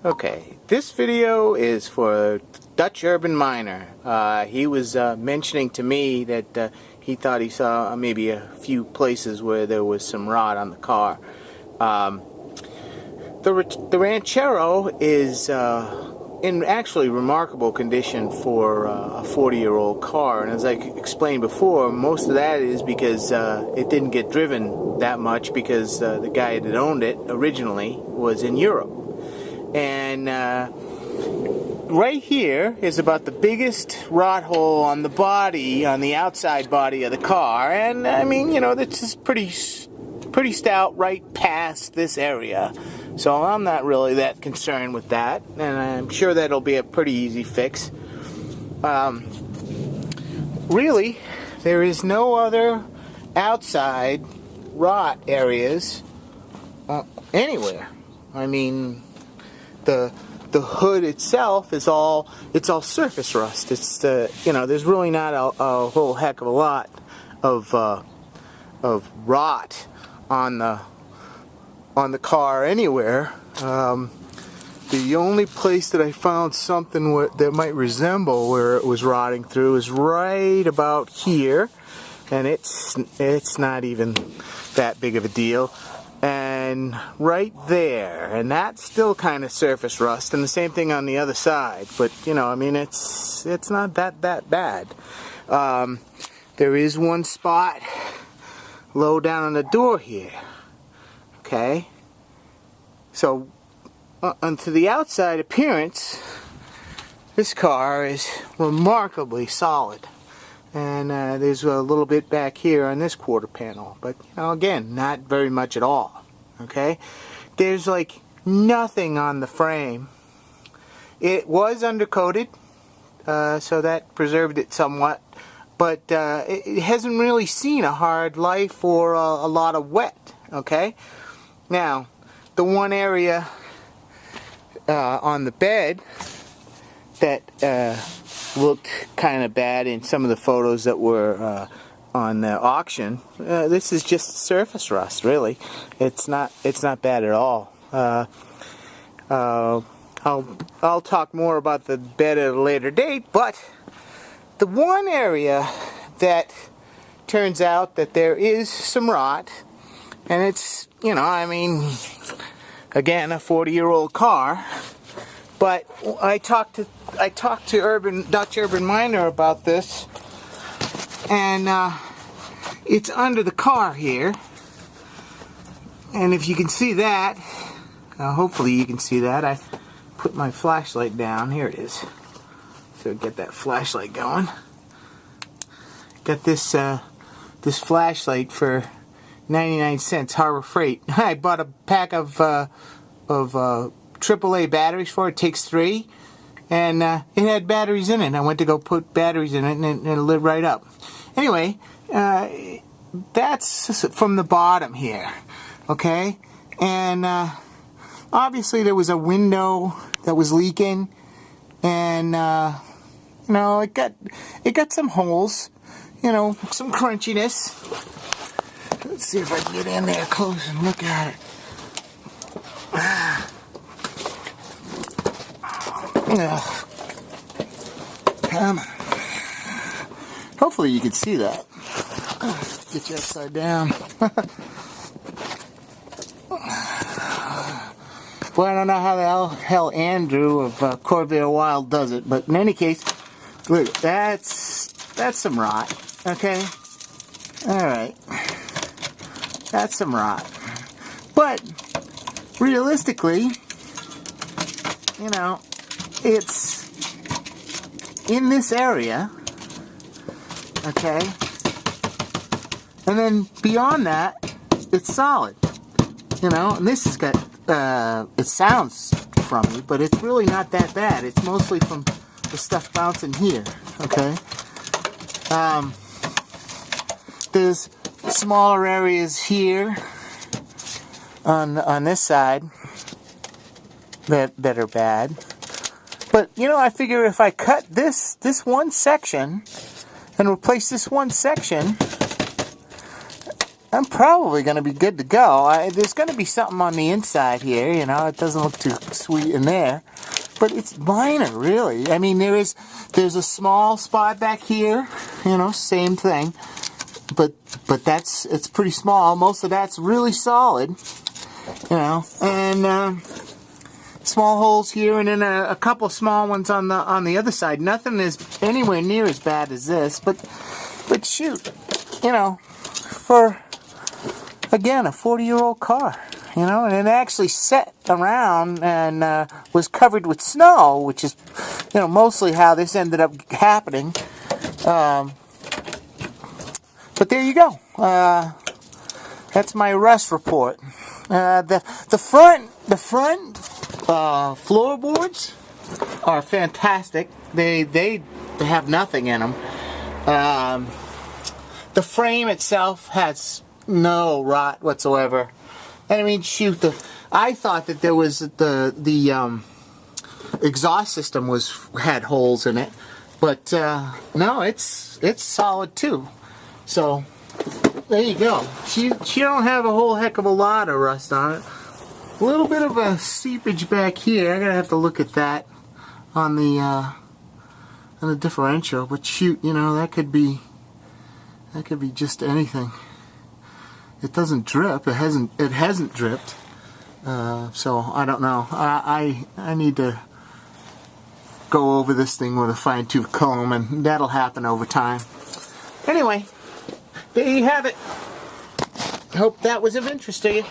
Okay, this video is for Dutch Urban Miner. He was mentioning to me that he thought he saw maybe a few places where there was some rot on the car. The Ranchero is in actually remarkable condition for a 40-year-old car, and as I explained before, most of that is because it didn't get driven that much because the guy that owned it originally was in Europe. And right here is about the biggest rot hole on the body, on the outside body of the car, and I mean, you know, this is pretty stout right past this area, so I'm not really that concerned with that, and I'm sure that'll be a pretty easy fix. Really, there is no other outside rot areas anywhere. I mean, the hood itself is it's all surface rust. It's you know, there's really not a whole heck of a lot of rot on the car anywhere. The only place that I found something that might resemble where it was rotting through is right about here, and it's not even that big of a deal. And right there, and that's still kind of surface rust, and the same thing on the other side. But you know, I mean, it's not that bad. There is one spot low down on the door here. Okay, so to the outside appearance, this car is remarkably solid. And there's a little bit back here on this quarter panel, but you know, again, not very much at all. Okay, there's like nothing on the frame. It was undercoated, so that preserved it somewhat, but it hasn't really seen a hard life or a lot of wet. Okay, now the one area on the bed that looked kind of bad in some of the photos that were on the auction. This is just surface rust, really. It's not bad at all. I'll talk more about the bed at a later date, but the one area that turns out that there is some rot, and it's, you know, I mean, again, a 40-year-old car. But I talked to Dutch Urban Miner about this, and it's under the car here. And if you can see that, hopefully you can see that. I put my flashlight down. Here it is. So get that flashlight going. Got this this flashlight for 99 cents, Harbor Freight. I bought a pack of AAA batteries for it. Takes 3, and it had batteries in it. I went to go put batteries in it, and it lit right up. Anyway, that's from the bottom here, okay? And obviously there was a window that was leaking, and you know, it got some holes, you know, some crunchiness. Let's see if I can get in there close and look at it. Come on. Hopefully you can see that. Get you upside down. Well, I don't know how the hell Andrew of Corvette Wild does it, but in any case, look, that's some rot. Okay? Alright. That's some rot. But realistically, you know, it's in this area, okay, and then beyond that, it's solid, you know, and this has got, it sounds crummy, but it's really not that bad. It's mostly from the stuff bouncing here, okay. There's smaller areas here on this side that are bad. But, you know, I figure if I cut this one section and replace this one section, I'm probably going to be good to go. There's going to be something on the inside here, you know. It doesn't look too sweet in there. But it's minor, really. I mean, there's a small spot back here, you know, same thing. But it's pretty small. Most of that's really solid, you know. And small holes here, and then a couple small ones on the other side. Nothing is anywhere near as bad as this. But shoot, you know, for again a 40-year-old car, you know, and it actually set around and was covered with snow, which is, you know, mostly how this ended up happening. But there you go. That's my rust report. The front floorboards are fantastic. They have nothing in them. The frame itself has no rot whatsoever. And I mean, shoot, I thought that there was the exhaust system had holes in it, but no, it's solid too. So there you go. She don't have a whole heck of a lot of rust on it. A little bit of a seepage back here. I'm gonna have to look at that on the differential. But shoot, you know, that could be just anything. It doesn't drip. It hasn't dripped. So I don't know. I need to go over this thing with a fine-tooth comb, and that'll happen over time. Anyway, there you have it. Hope that was of interest to you.